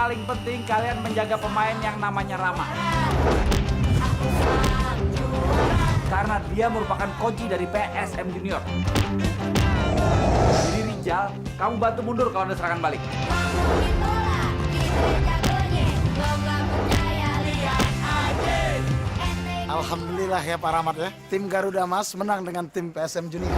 paling penting kalian menjaga pemain yang namanya Rama. Karena dia merupakan kunci dari PSM Junior. Jadi Rijal, kamu bantu mundur kalau ada serangan balik. Alhamdulillah ya Pak Rahmat ya. Tim Garuda Mas menang dengan tim PSM Junior.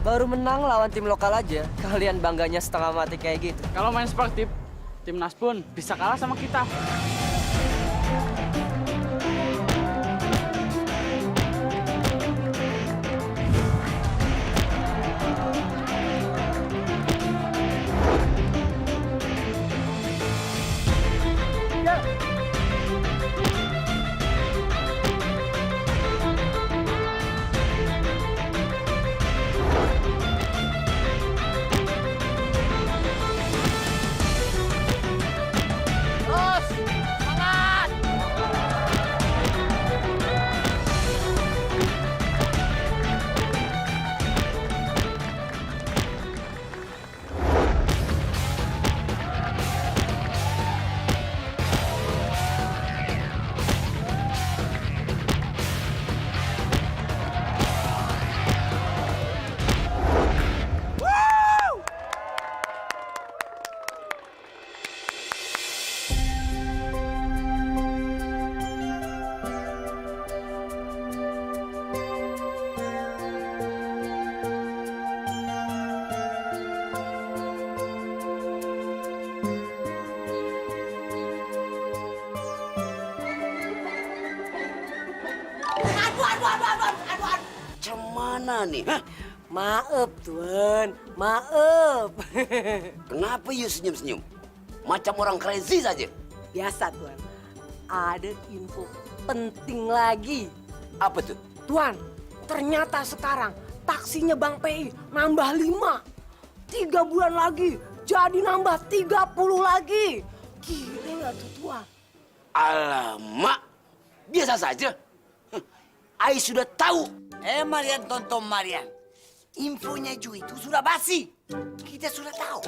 Baru menang lawan tim lokal aja, kalian bangganya setengah mati kayak gitu. Kalau main sportif, timnas pun bisa kalah sama kita. Cemana nih? Hah? Maaf Tuan, maaf. Kenapa you senyum-senyum? Macam orang crazy saja. Biasa Tuan, ada info penting lagi. Apa tuh? Tuan, ternyata sekarang taksinya Bang PI nambah 5. 3 bulan lagi jadi nambah 30 lagi. Gila nggak tuh Tuan? Alamak, biasa saja. Ai sudah tahu. Marian, tonton Marian. Infonya Ju itu sudah basi. Kita sudah tahu.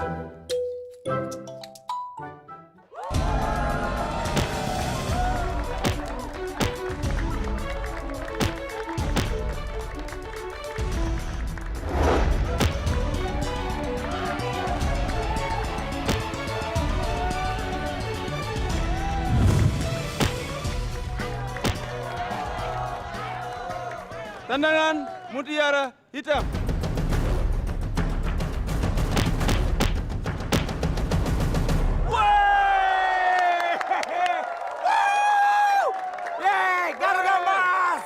Tendangan mutiara hitam. Garuda Mas!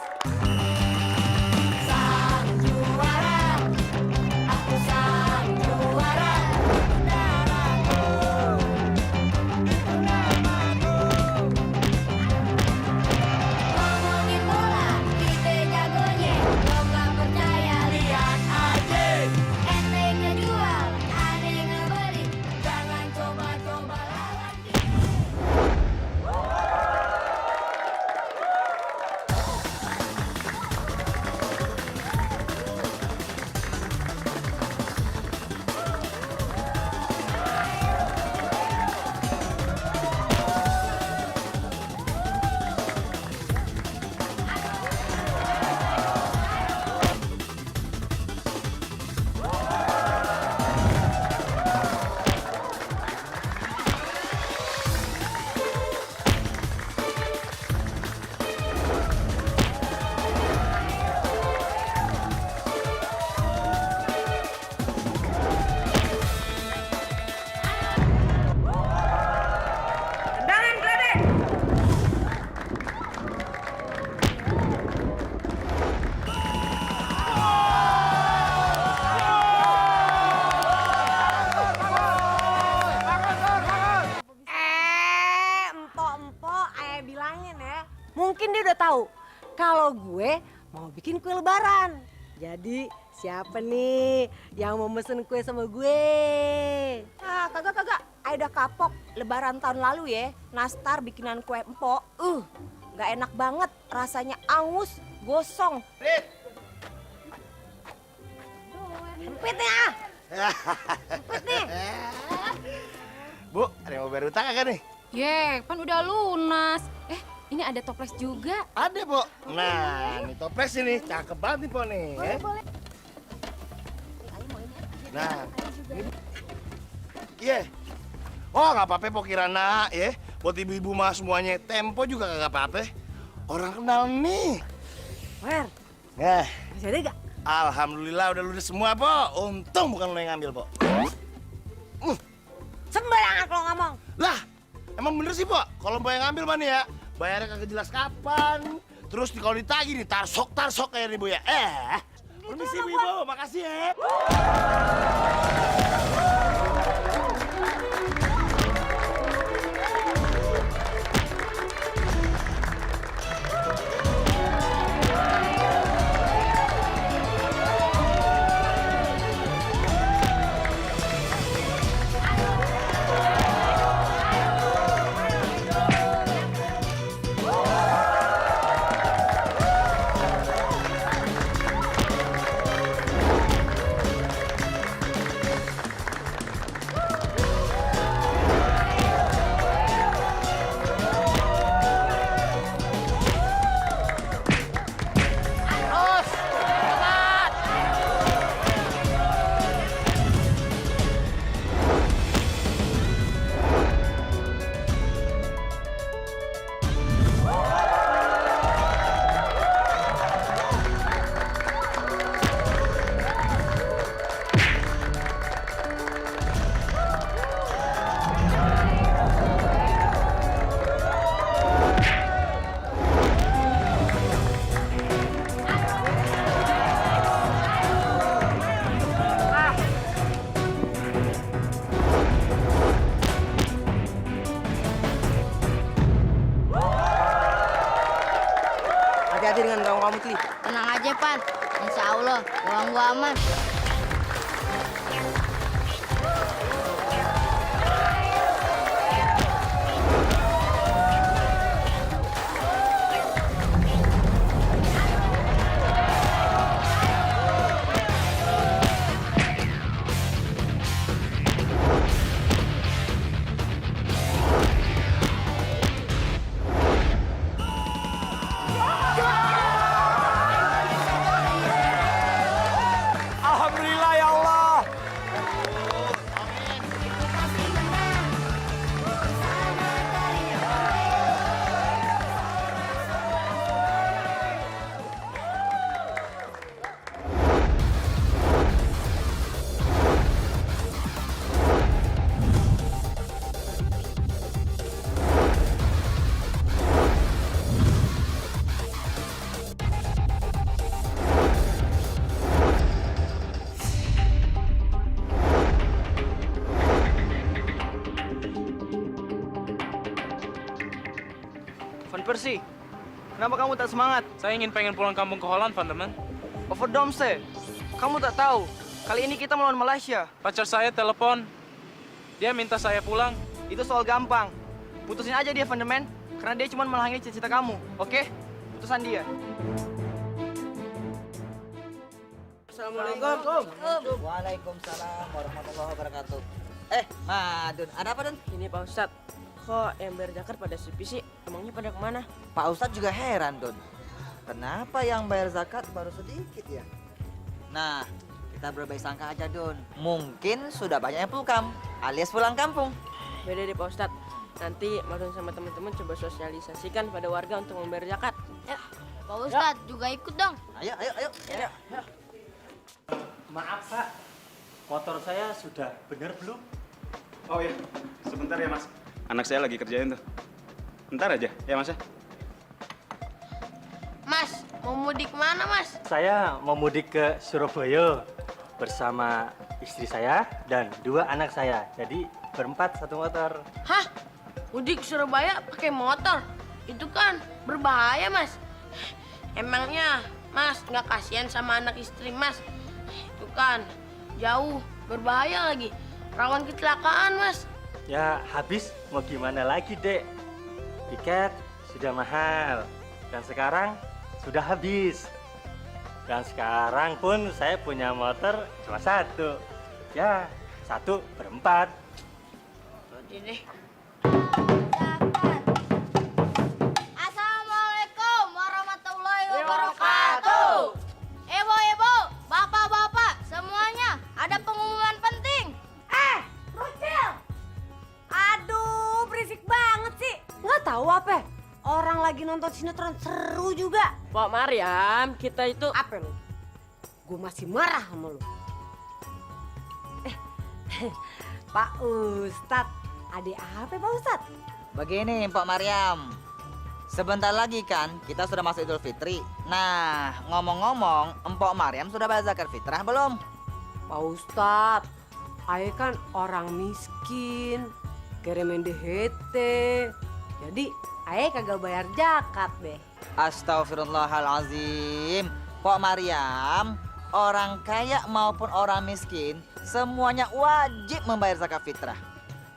Mungkin dia udah tahu kalau gue mau bikin kue lebaran. Jadi siapa nih yang mau mesen kue sama gue? Ah, kagak. Aida kapok lebaran tahun lalu ya. Nastar bikinan kue empok. Nggak enak banget. Rasanya angus, gosong. Sempit nih ah. Sempit nih. Bu, ada yang mau bayar utang kagak nih? Ye, kan udah lunas. Ini ada toples juga. Ada, Bu. Nah, ini toples ini. Cakep banget nih, Po, nih. Boleh, boleh. Nah, ini. Iya. Oh, nggak apa-apa, Po Kirana, ya. Buat ibu-ibu mah semuanya. Tempo juga kagak apa-apa. Orang kenal nih. Wer, Nah, masih ada gak? alhamdulillah udah ludes semua, Po. Untung bukan lo yang ngambil, Po. Sembarangan kalau ngomong. Lah, emang bener sih, Po. Kalau Mbak yang ngambil mana ya? Bayarnya kagak jelas kapan. Terus kalau ditagih nih, tarsok kayak nih, Bu ya. Permisi, Bu, Ibu. Makasih ya. Hati-hati dengan kamu Tli. Tenang aja, Pan. Insya Allah, uang gua aman. Alhamdulillah ya Allah. Van Persie, kenapa kamu tak semangat? Saya pengen pulang kampung ke Holland, Van Demen. Overdomse, kamu tak tahu, kali ini kita melawan Malaysia. Pacar saya telepon, dia minta saya pulang. Itu soal gampang. Putusin aja dia, Van Demen, karena dia cuma menghalangi cita-cita kamu, oke? Putusan dia. Assalamualaikum. Waalaikumsalam warahmatullahi wabarakatuh. Madun, ada apa, Dun? Ini Pak Ustadz, kok yang bayar zakat pada sepi sih? Emangnya pada kemana? Pak Ustadz juga heran, Dun. Kenapa yang bayar zakat baru sedikit ya? Nah, kita berbaik sangka aja, Dun. Mungkin sudah banyak yang pulang, alias pulang kampung. Beda deh Pak Ustadz. Nanti Madun sama teman-teman coba sosialisasikan pada warga untuk membayar zakat. Ya, Pak Ustadz juga ikut dong. Ayo. Ya. Maaf Pak, motor saya sudah benar belum? Oh iya, sebentar ya Mas. Anak saya lagi kerjain tuh. Bentar aja, ya Mas ya. Mas, mau mudik mana, Mas? Saya mau mudik ke Surabaya bersama istri saya dan 2 anak saya. Jadi berempat satu motor. Hah? Mudik ke Surabaya pakai motor? Itu kan berbahaya, Mas. Emangnya Mas nggak kasihan sama anak istri Mas? Itu kan jauh, berbahaya lagi. Rawan kecelakaan, Mas. Ya habis mau gimana lagi, Dek? Tiket sudah mahal dan sekarang sudah habis. Dan sekarang pun saya punya motor cuma satu. Ya, 1/4. Jadi deh. Assalamualaikum warahmatullahi wabarakatuh. Ibu, bapak-bapak, semuanya ada pengumuman penting. Rucil! Aduh, berisik banget sih. Nggak tahu apa? Orang lagi nonton sinetron seru juga. Pak Mariam, kita itu Apa lu? Gue masih marah sama lu. Pak Ustadz, ada apa Pak Ustadz? Begini, Mpok Mariam. Sebentar lagi kan kita sudah masuk Idul Fitri. Nah, ngomong-ngomong, Mpok Mariam sudah bayar zakat fitrah belum? Pak Ustadz, Ae kan orang miskin, keremen dehete. Jadi Ae kagak bayar zakat deh. Astagfirullahalazim. Pok Mariam, orang kaya maupun orang miskin semuanya wajib membayar zakat fitrah.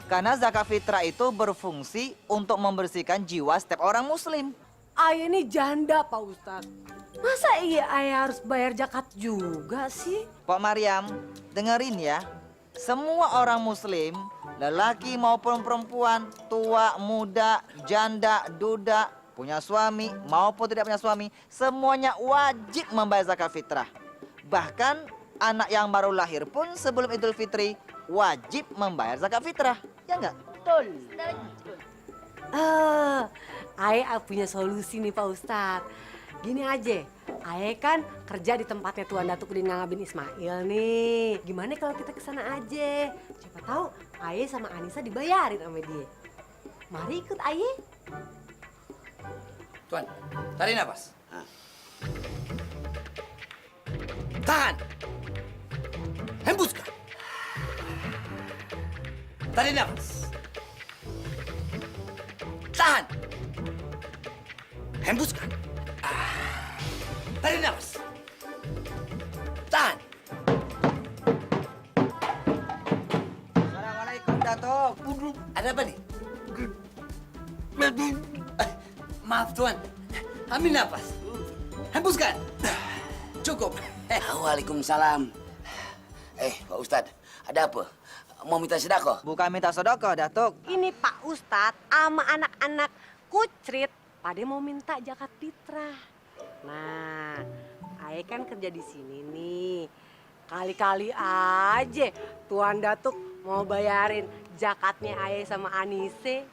Karena zakat fitrah itu berfungsi untuk membersihkan jiwa setiap orang muslim. Ae ini janda Pak Ustadz. Masa iya Ae harus bayar zakat juga sih? Pok Mariam, dengerin ya. Semua orang muslim, lelaki maupun perempuan, tua, muda, janda, duda, punya suami maupun tidak punya suami, semuanya wajib membayar zakat fitrah. Bahkan anak yang baru lahir pun sebelum Idul Fitri wajib membayar zakat fitrah. Ya enggak? Ae punya solusi nih Pak Ustadz. Gini aja, Ae kan kerja di tempatnya Tuan Datuk Udin Nganga bin Ismail nih. Gimana kalau kita kesana aja? Siapa tahu Ae sama Anissa dibayarin sama dia. Mari ikut Ae. Tuan, tarik nafas. Tahan. Hembuskan. Tarik nafas. Tahan. Hembuskan. Tarik nafas. Tahan. Assalamualaikum Datuk. Ada apa nih? Maaf Tuan, ambil nafas. Hembuskan. Cukup. Waalaikumsalam. Pak Ustadz, ada apa? Mau minta sedekah? Bukan minta sedekah, Datuk. Ini Pak Ustadz sama anak-anak kucrit pada mau minta zakat fitrah. Nah, Ae kan kerja di sini nih. Kali-kali aja Tuan Datuk mau bayarin zakatnya Ae sama Anise.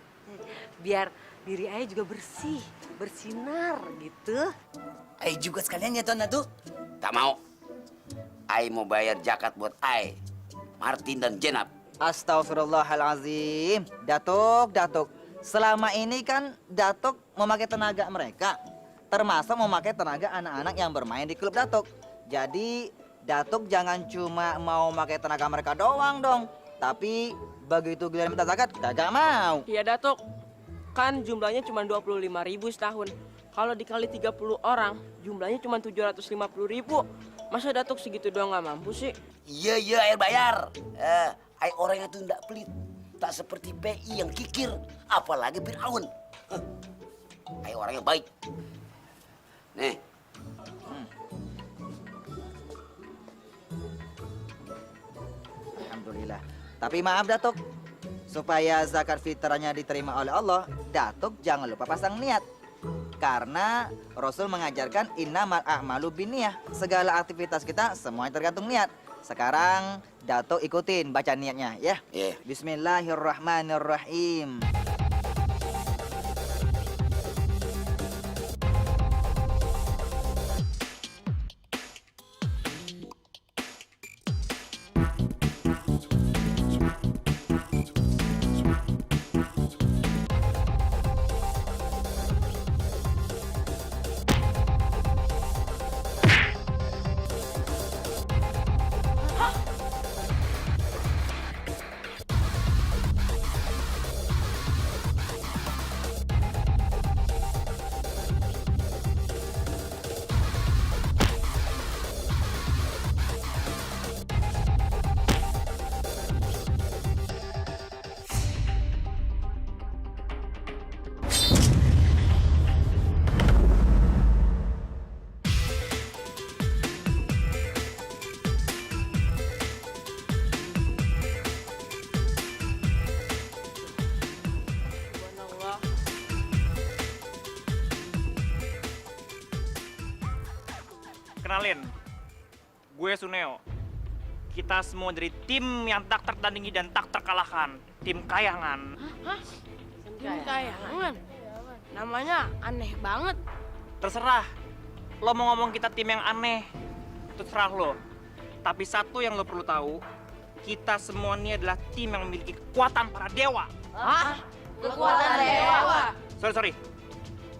Biar diri Ae juga bersih, bersinar gitu. Ayo juga sekalian ya Tuan Datuk. Tak mau. Ai mau bayar zakat buat Ai, Martin dan Jenab. Astagfirullahalazim. Datuk. Selama ini kan Datuk memakai tenaga mereka. Termasuk memakai tenaga anak-anak yang bermain di klub Datuk. Jadi Datuk jangan cuma mau pakai tenaga mereka doang dong. Tapi begitu giliran minta zakat, kagak mau. Iya Datuk, kan jumlahnya cuma 25.000 setahun. Kalau dikali 30 orang, jumlahnya cuma 750.000. Masa Datuk segitu doang nggak mampu sih? Iya, air bayar. Ai orang itu tidak pelit. Tak seperti PI yang kikir, apalagi Fir'aun. Ai orang yang baik. Nih. Alhamdulillah. Tapi maaf Datuk, supaya zakat fitrahnya diterima oleh Allah, Datuk jangan lupa pasang niat. Karena Rasul mengajarkan innamal a'malu binniyah. Segala aktivitas kita semuanya tergantung niat. Sekarang Datuk ikutin baca niatnya ya. Yeah. Bismillahirrahmanirrahim. Kenalin, gue Suneo. Kita semua dari tim yang tak tertandingi dan tak terkalahkan. Tim Kayangan. Tim Kayangan. Namanya aneh banget. Terserah. Lo mau ngomong kita tim yang aneh, terserah lo. Tapi satu yang lo perlu tahu, kita semua ini adalah tim yang memiliki kekuatan para dewa. Hah? Kekuatan dewa? Sorry.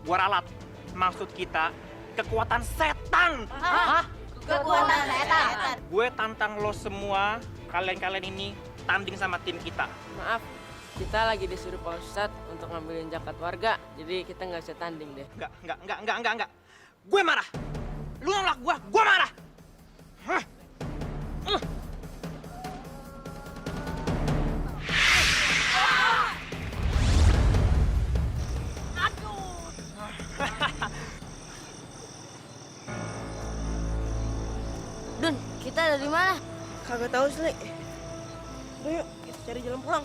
Gua ralat. Maksud kita, kekuatan setan. Hah? Kekuatan setan? Gue tantang lo semua, kalian ini tanding sama tim kita. Maaf, kita lagi disuruh Pak Ustadz untuk ngambilin zakat warga, jadi kita nggak bisa tanding deh. Enggak. Gue marah. Lu nolak gue marah. Hah? Dun, kita ada di mana? Kagak tahu sih. Udah yuk, kita cari jalan pulang.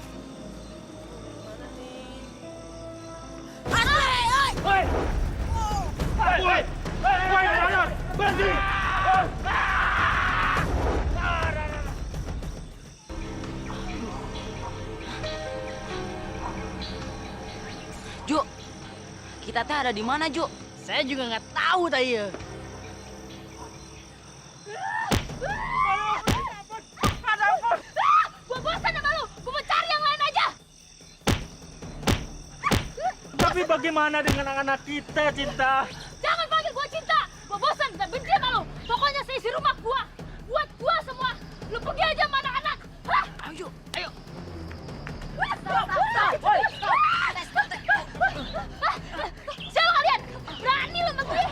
Ju, kita teh ada di mana, Ju? Saya juga nggak tahu tadi ya. Gua bosan sama lu, gua mau cari yang lain aja. Tapi bagaimana dengan anak-anak kita, Cinta? Jangan panggil gua Cinta, gua bosan dan benci sama lu. Pokoknya saya isi rumah gua, buat gua semua. Lu pergi aja sama anak-anak. Hah? Ayo. Siapa kalian? Berani lu sama gue?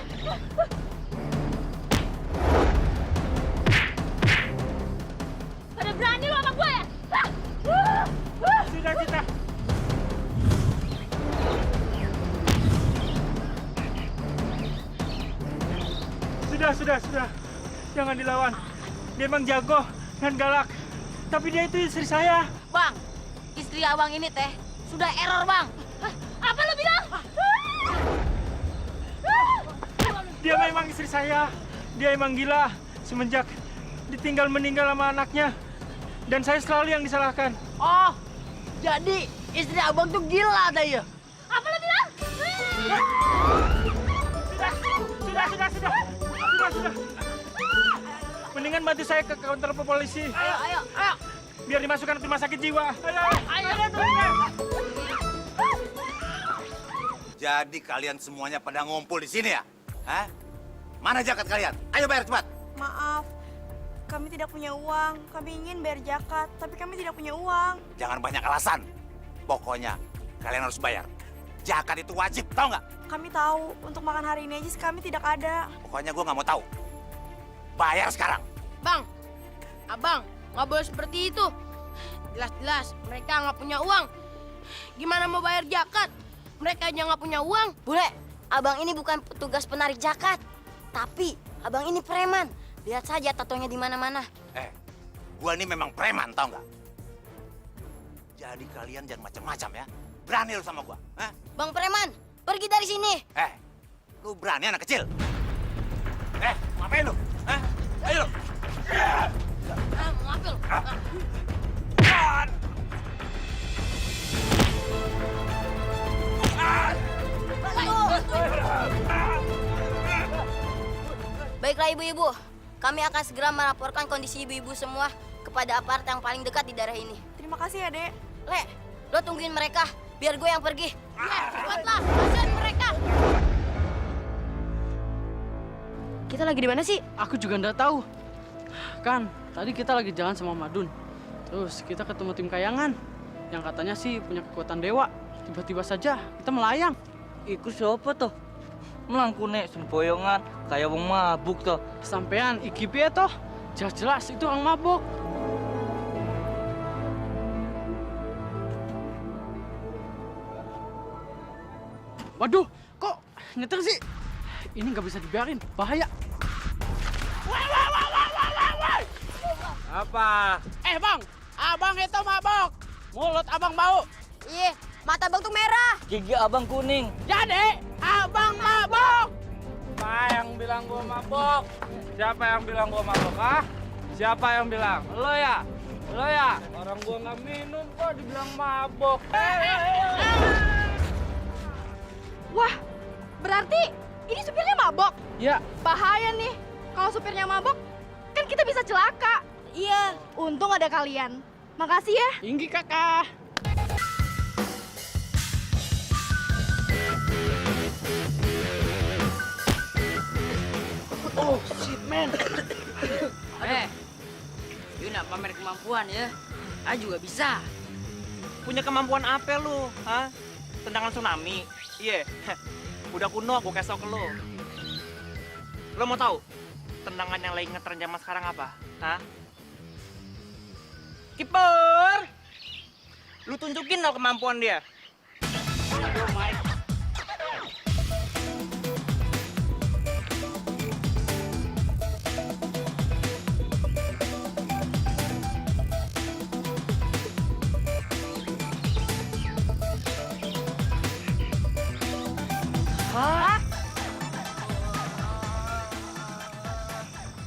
Pada berani lu sama gue ya? Sudah, Cinta. Sudah. Jangan dilawan. Dia emang jago dan galak. Tapi dia itu istri saya. Bang, istri abang ini teh sudah error, Bang. Apa lu bilang? Dia memang istri saya. Dia emang gila semenjak ditinggal meninggal sama anaknya. Dan saya selalu yang disalahkan. Oh, jadi istri abang tuh gila tadi ya? Apa lu bilang? Sudah. Mendingan bantu saya ke kantor polisi. Ayo. Biar dimasukkan ke rumah sakit jiwa. Ayo. Jadi kalian semuanya pada ngumpul di sini ya? Hah? Mana zakat kalian? Ayo bayar cepat. Maaf, kami tidak punya uang. Kami ingin bayar zakat, tapi kami tidak punya uang. Jangan banyak alasan. Pokoknya kalian harus bayar. Zakat itu wajib, tahu nggak? Kami tahu, untuk makan hari ini aja kami tidak ada. Pokoknya gue nggak mau tahu. Bayar sekarang. Bang, abang, nggak boleh seperti itu. Jelas-jelas mereka nggak punya uang. Gimana mau bayar zakat? Mereka aja nggak punya uang. Bule, abang ini bukan petugas penarik zakat, tapi abang ini preman. Lihat saja tatonya di mana-mana. Gue ini memang preman, tahu nggak? Jadi kalian jangan macam-macam ya. Berani lu sama gue, hah? Bang preman, pergi dari sini. Lu berani anak kecil? Ngapain lu? Hah? Ayo lu. Mau ngambil. Baiklah ibu-ibu, kami akan segera melaporkan kondisi ibu-ibu semua kepada aparat yang paling dekat di daerah ini. Terima kasih ya, Dek. Le, lo tungguin mereka, biar gue yang pergi. Iya, cepatlah, kasihan mereka. Kita lagi di mana sih? Aku juga nggak tahu. Kan, tadi kita lagi jalan sama Madun. Terus kita ketemu tim Kayangan yang katanya sih punya kekuatan dewa. Tiba-tiba saja kita melayang. Iku siapa tuh? Melangkune sempoyongan kayak wong mabuk tuh. Sampean iki piye toh? Jelas-jelas itu orang mabuk. Waduh, kok nyetir sih? Ini nggak bisa dibiarin, bahaya. Apa? Bang, abang itu mabuk. Mulut abang bau. Iya, mata abang tuh merah. Gigi abang kuning. Jadi, abang mabuk. Siapa yang bilang gua mabok? Siapa yang bilang gua mabok, ah? Siapa yang bilang? Lo ya? Lo ya? Orang gua nggak minum kok dibilang mabok. Wah, berarti ini supirnya mabok? Ya. Bahaya nih, kalau supirnya mabok, kan kita bisa celaka. Iya, untung ada kalian. Makasih ya. Tinggi kakak. Oh, shit, man. You nak pamer kemampuan ya? Ah juga bisa. Punya kemampuan apa lu? Hah? Tendangan tsunami? Iya. Udah kuno, gue kasih tau ke lu. Lo mau tahu tendangan yang lagi ngetren zaman sekarang apa? Hah? Kiper! Lu tunjukin dong kemampuan dia. Aduh, Mike. Hah?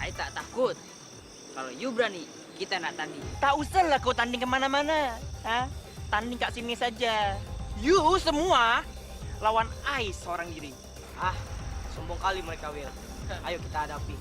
Ay tak takut. Kalau you berani, kita nak tanding. Tak usah lah kau tanding kemana-mana. Hah? Tanding kat sini saja. You semua lawan I seorang diri. Ah, sombong kali mereka, Will. Ayo kita hadapi.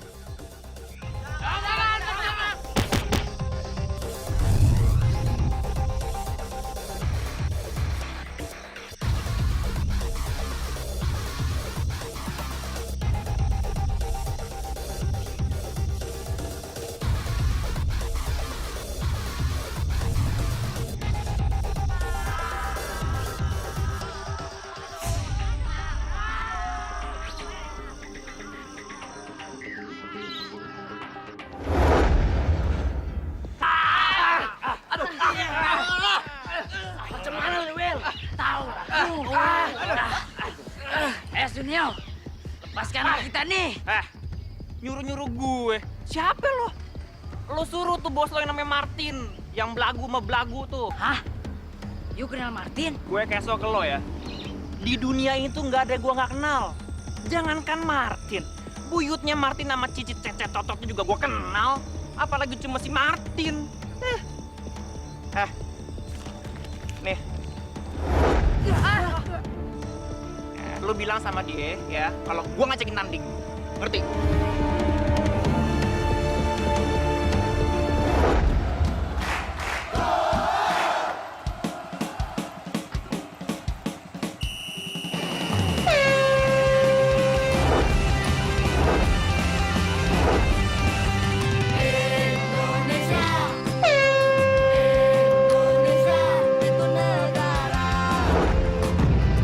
Macam mana nih, Will? Tahu. Sunil, lepaskan anak kita nih. Nyuruh-nyuruh gue. Siapa lo? Lo suruh tuh bos lo yang namanya Martin. Yang belagu sama belagu tuh. Hah? You kenal Martin? Gue keso ke lo ya. Di dunia ini tuh nggak ada gue nggak kenal. Jangankan Martin. Buyutnya Martin sama cicit cecet tototnya juga gue kenal. Apalagi cuma si Martin. Nih. Lo bilang sama dia ya, kalau gue ngajakin tanding. Ngerti?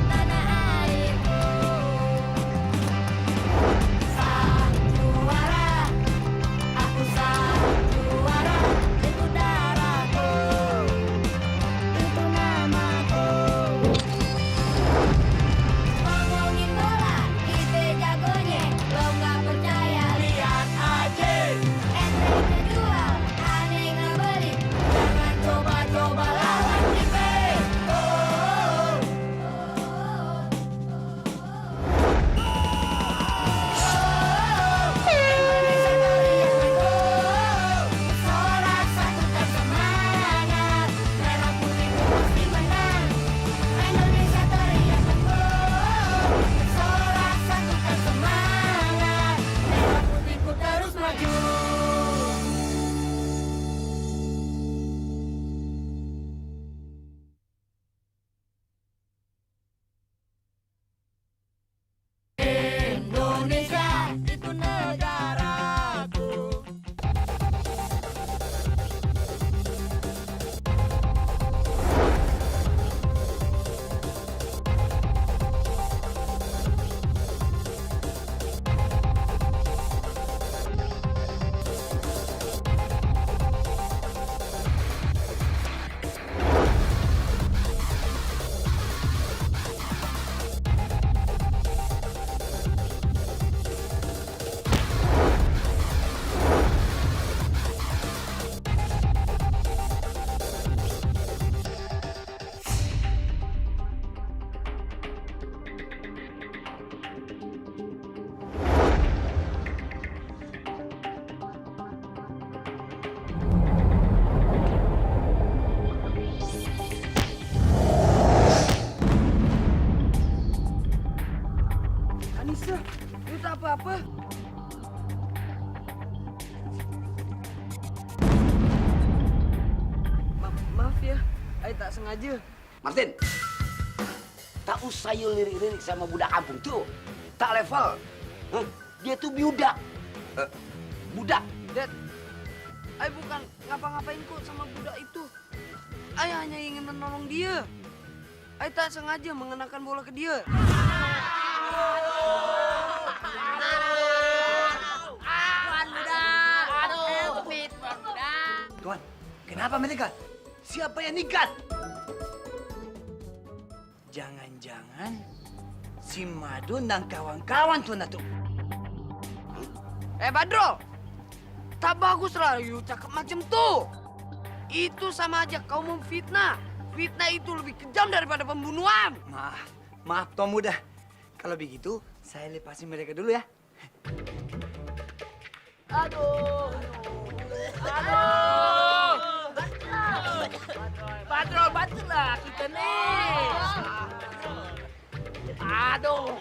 Tanah airku, satu sengaja. Martin, tak usah you lirik-lirik sama budak kampung tuh. Tak level. Hah? Dia tuh budak. Budak. Dad, Ay bukan ngapa-ngapain kok sama budak itu. Ay hanya ingin menolong dia. Ay tak sengaja mengenakan bola ke dia. Tuan, kenapa mereka? Siapa yang nikat? Jangan-jangan si Madun dan kawan-kawan Tuan Datuk. Badro, tak bagus lah you cakap macam tu. Itu sama aja kau memfitnah. Fitnah itu lebih kejam daripada pembunuhan. Maaf Tuan Muda. Kalau begitu, saya lepasin mereka dulu ya. Aduh. Badro, bantulah kita nih. Aduh.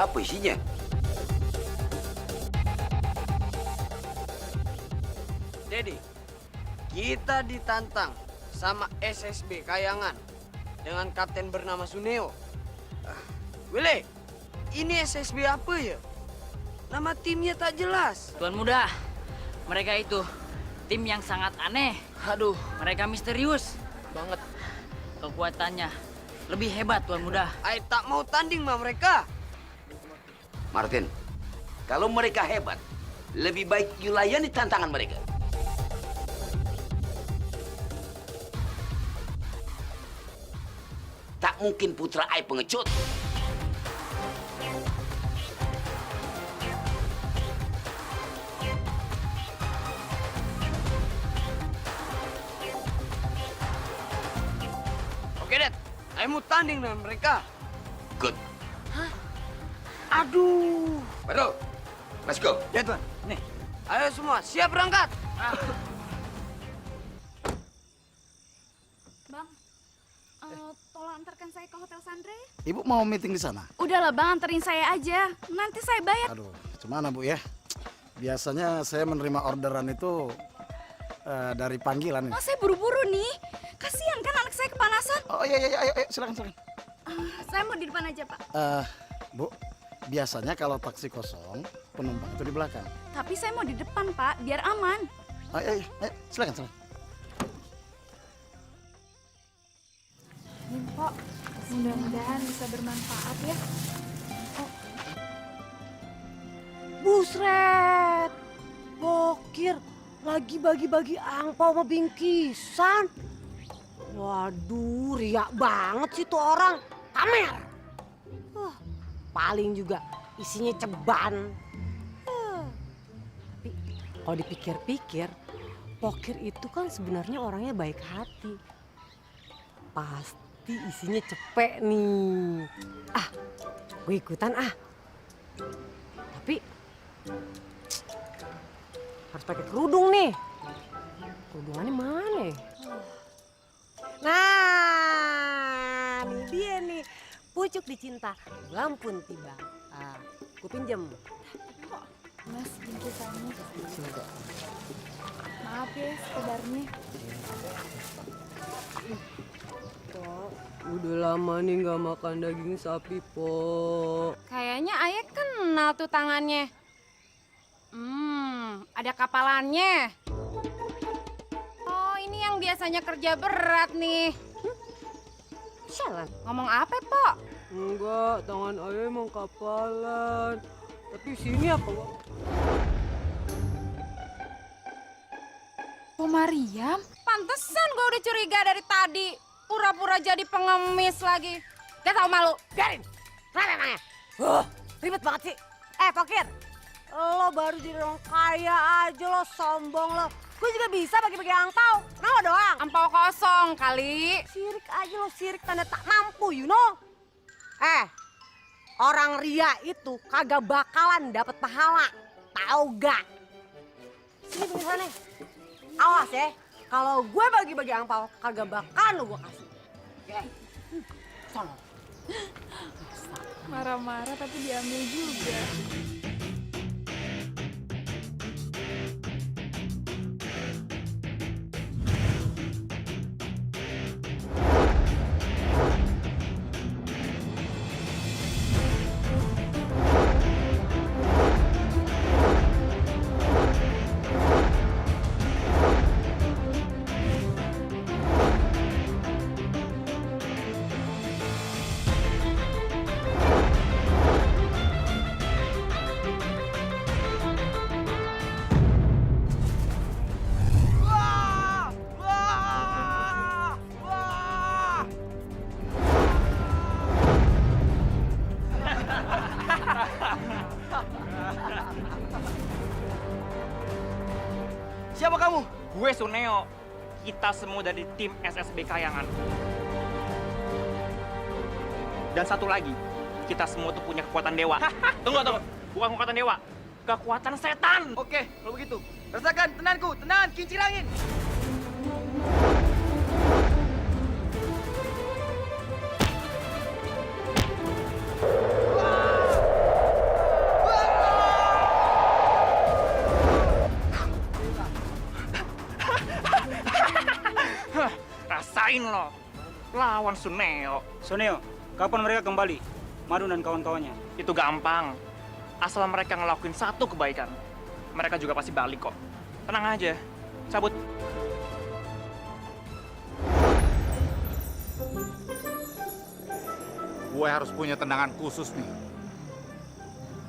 Apa isinya? Dedi, kita ditantang sama SSB Kayangan dengan kapten bernama Suneo. Wile, ini SSB apa ya? Nama timnya tak jelas. Tuan Muda, mereka itu tim yang sangat aneh. Aduh, mereka misterius banget. Kekuatannya lebih hebat, Tuan Muda. Ay tak mau tanding sama mereka. Martin, kalau mereka hebat, lebih baik you layani tantangan mereka. Tak mungkin putra Ai pengecut. Oke, Dad. Ay mau tanding dengan mereka. Good. Aduh. Baru, let's go. Ya Tuan, nih. Ayo semua, siap berangkat. Bang, tolong antarkan saya ke Hotel Sandre. Ibu mau meeting di sana? Udahlah bang, anterin saya aja. Nanti saya bayar. Aduh, gimana Bu ya? Biasanya saya menerima orderan itu dari panggilan. Oh, saya buru-buru nih. Kasihan kan anak saya kepanasan. Oh iya, ayo, silakan. Saya mau di depan aja, Pak. Bu, biasanya kalau taksi kosong, penumpang itu di belakang. Tapi saya mau di depan, Pak, biar aman. Ayo, silakan. Ini, Pak. Mudah-mudahan bisa bermanfaat ya. Busret, Bokir lagi bagi-bagi angpau sama bingkisan. Waduh, riak banget sih tuh orang. Pamer. Paling juga isinya ceban. Tapi kalau dipikir-pikir, Bokir itu kan sebenarnya orangnya baik hati. Pasti isinya cepek nih. Gue ikutan Tapi harus pakai kerudung nih. Kerudungannya mana? Nah, ini dia nih. Pucuk dicinta, lampun tiba. Gue pinjem. Kok Mas bingkisannya? Maaf ya sekedarnya. Pok, udah lama nih nggak makan daging sapi, Pok. Kayaknya Ayah kenal tuh tangannya. Ada kapalannya. Oh, ini yang biasanya kerja berat nih. Sialan. Ngomong apa, Pok? Enggak, tangan ayah emang kapalan. Tapi sini apa, Pok? Po Mariam? Pantesan gue udah curiga dari tadi. Pura-pura jadi pengemis lagi. Gak tau malu. Biarin. Kenapa emangnya? Ribet banget sih. Pokir. Lo baru jadi orang kaya aja lo, sombong lo. Gue juga bisa bagi-bagi angpau. Kenapa doang? Angpau kosong kali. Sirik aja lo, sirik tanda tak mampu, you know. Orang ria itu kagak bakalan dapat pahala. Tahu gak? Sini pingsannya. Awas ya, kalau gue bagi-bagi angpau kagak bakalan lo gue kasih. Oke. Sono. Marah-marah tapi diambil juga. Siapa kamu? Gue Suneo. Kita semua dari tim SSB Kayangan. Dan satu lagi, kita semua tuh punya kekuatan dewa. Tunggu. Bukan kekuatan dewa. Kekuatan setan. Oke, kalau begitu. Rasakan tenanku, tenan, kincir angin. Rasain lo, lawan Suneo. Suneo, kapan mereka kembali? Madun dan kawan-kawannya. Itu gampang. Asal mereka ngelakuin satu kebaikan, mereka juga pasti balik kok. Tenang aja, cabut. Gue harus punya tendangan khusus nih.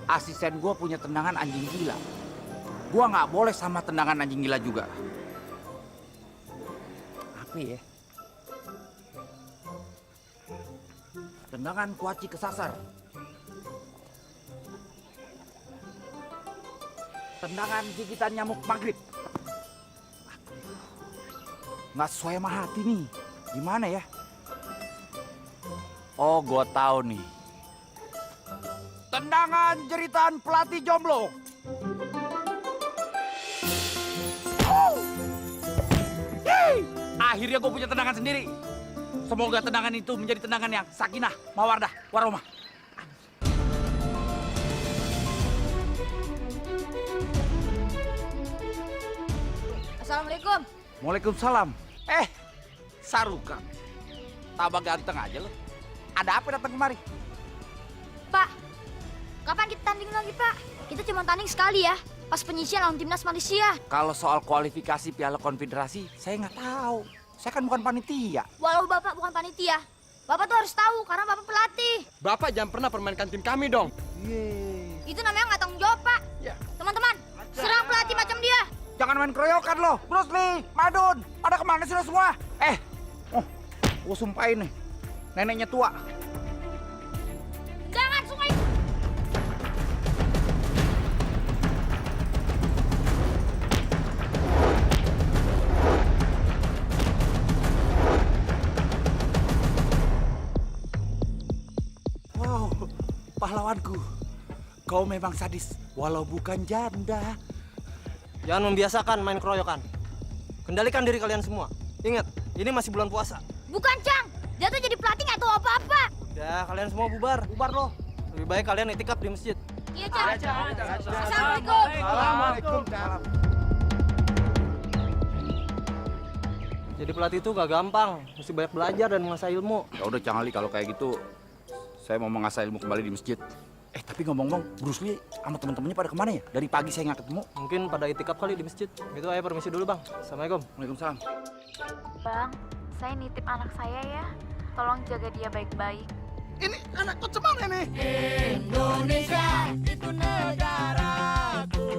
Asisten gue punya tendangan anjing gila. Gue nggak boleh sama tendangan anjing gila juga. Apa ya? Tendangan kuaci kesasar. Tendangan gigitan nyamuk maghrib. Nggak sesuai sama hati nih. Gimana ya? Oh, gue tahu nih. Tendangan jeritan pelatih jomblo. Oh. Akhirnya gue punya tendangan sendiri. Semoga tendangan itu menjadi tendangan yang sakinah, mawardah, warahmah. Assalamualaikum. Waalaikumsalam. Sarukan. Tambah ganteng aja lo. Ada apa datang kemari? Pak, kapan kita tanding lagi, Pak? Kita cuma tanding sekali ya, pas penyisian lawan timnas Malaysia. Kalau soal kualifikasi Piala Konfederasi, saya nggak tahu. Saya kan bukan panitia. Walau Bapak bukan panitia, Bapak tuh harus tahu karena Bapak pelatih. Bapak jangan pernah permainkan tim kami dong. Itu namanya nggak tanggung jawab, Pak. Teman-teman, serang pelatih macam dia. Jangan main keroyokan lo. Bruce Lee, Madun, pada kemana sih lo semua? Gue sumpahin nih, neneknya tua. Jangan sungai. Wow, pahlawanku. Kau memang sadis, walau bukan janda. Jangan membiasakan main keroyokan. Kendalikan diri kalian semua. Ingat, ini masih bulan puasa. Bukan, Cang. Dia tuh jadi pelatih nggak tahu apa-apa. Udah, kalian semua bubar. Bubar loh. Lebih baik kalian itikaf di masjid. Iya, Cang. Assalamualaikum. Waalaikumsalam. Jadi pelatih itu gak gampang. Mesti banyak belajar dan mengasah ilmu. Ya udah Cang Ali, kalau kayak gitu, saya mau mengasah ilmu kembali di masjid. Tapi ngomong-ngomong, Bruce Lee sama teman-temannya pada kemana ya? Dari pagi saya nggak ketemu. Mungkin pada itikaf kali di masjid. Gitu aja, permisi dulu, Bang. Assalamualaikum. Waalaikumsalam. Bang, saya nitip anak saya ya. Tolong jaga dia baik-baik. Ini anak coach mana nih? Indonesia itu negaraku.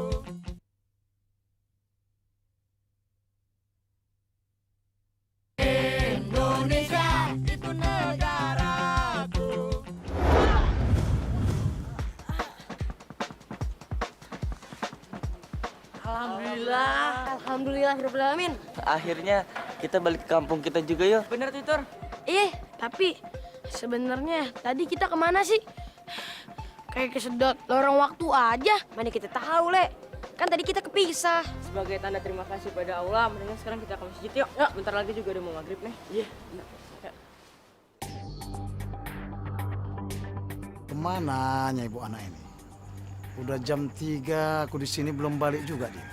Indonesia itu negaraku. Alhamdulillahirrahmanirrahim. Akhirnya kita balik ke kampung kita juga yuk. Bener, Titor. Tapi sebenarnya tadi kita kemana sih? Kayak kesedot lorong waktu aja. Mana kita tahu, Le. Kan tadi kita kepisah. Sebagai tanda terima kasih pada Allah, mendingan sekarang kita ke masjid yuk. Bentar lagi juga udah mau maghrib nih. Iya. Kemananya ibu anak ini? Udah jam 3, aku di sini belum balik juga dia.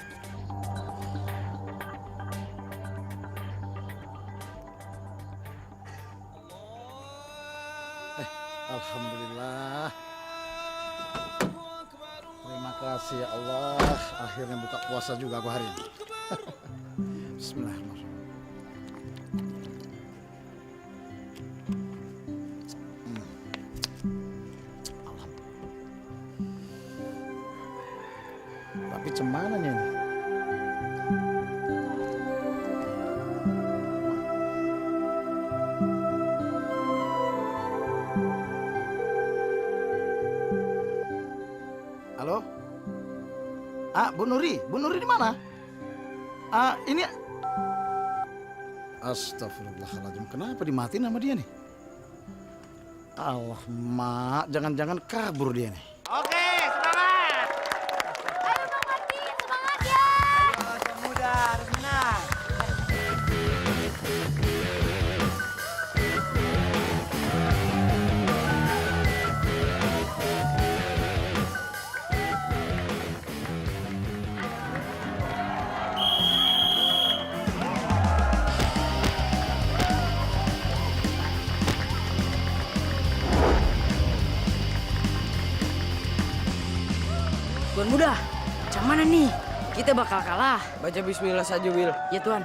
Alhamdulillah. Terima kasih ya Allah. Akhirnya buka puasa juga aku hari ini. Bismillahirrahmanirrahim. Tapi cemananya ini? Halo? Bu Nuri di mana? Ini Astagfirullahaladzim, kenapa dimatiin sama dia nih? Allah, Mak, jangan-jangan kabur dia nih. Oke, semangat. Ayo Bang Martin, semangat ya. Ayo, pemuda harus menang. Tuan Muda, macam mana nih? Kita bakal kalah. Baca bismillah saja, Will. Ya Tuan.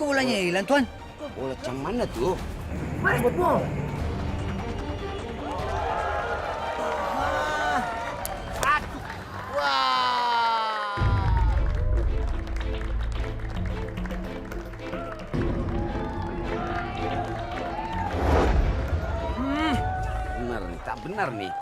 Kok bolanya hilang, Tuan? Bola macam mana tuh? Mari buat bol. Benar nih, tak benar nih.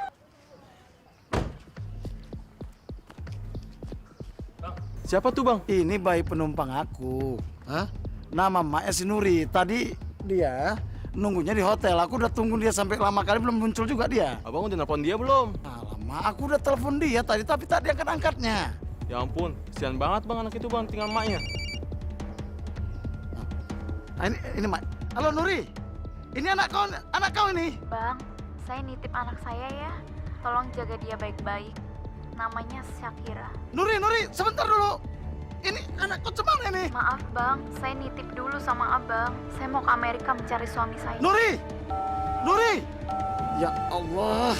Siapa tuh bang? Ini bayi penumpang aku. Hah? Nama Maknya si Nuri. Tadi dia nunggunya di hotel. Aku udah tunggu dia sampai lama kali belum muncul juga dia. Abang udah nelpon dia belum? Alamak, aku udah telepon dia tadi tapi tak diangkat-angkatnya. Ya ampun, kesian banget bang anak itu bang, tinggal maknya. Ini Mak. Halo Nuri. Ini anak kau ini. Bang, saya nitip anak saya ya. Tolong jaga dia baik-baik. Namanya Syakira. Nuri, sebentar dulu. Ini anakku cemana ini? Maaf bang, saya nitip dulu sama abang. Saya mau ke Amerika mencari suami saya. Nuri! Ya Allah.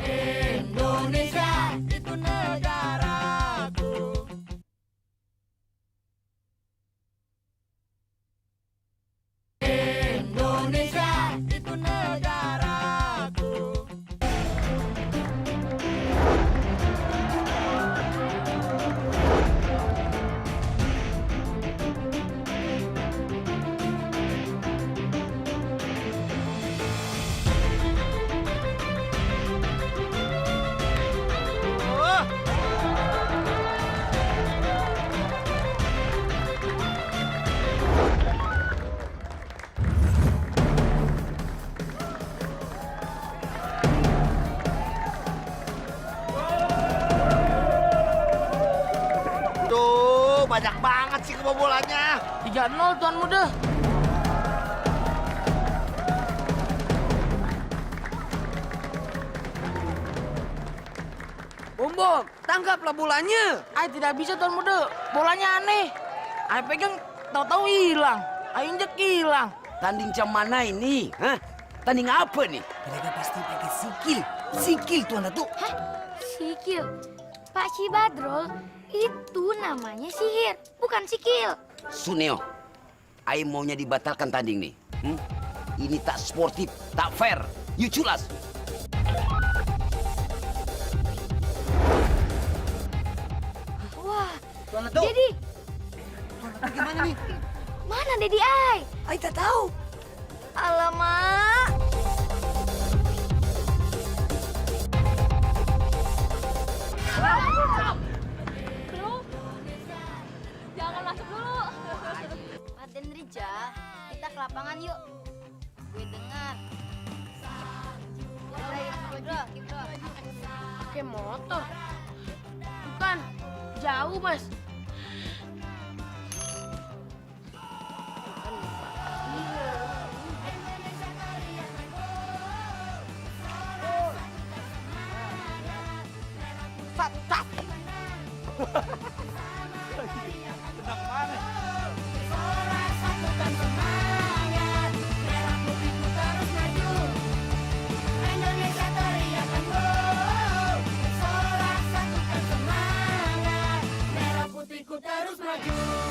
Indonesia itu negaraku. Indonesia itu negaraku. Tuh, banyak banget sih kebobolannya. 3-0 Tuan Muda. Bombok, tangkaplah bolanya. Ay tidak bisa Tuan Muda. Bolanya aneh. Ay pegang tahu-tahu hilang. Ay injek hilang. Tanding macam mana ini? Hah? Tanding apa nih? Mereka pasti pakai sikil. Sikil, Tuan Datuk. Hah? Sikil? Pak Cibadrol, itu namanya sihir, bukan sikil. Suneo, Ai maunya dibatalkan tanding nih. Ini tak sportif, tak fair. You culas. Wah, Mana tuh? Dedi, Gimana nih? mana Dedi Ai? Ai tak tahu. Alamak. Bro, jangan masuk dulu. Raden Rija, kita ke lapangan yuk. Gue dengar. Pakai motor. Bukan, jauh mas. Indonesia teriakan wow, sorak satukan semangat, merah putihku terus maju.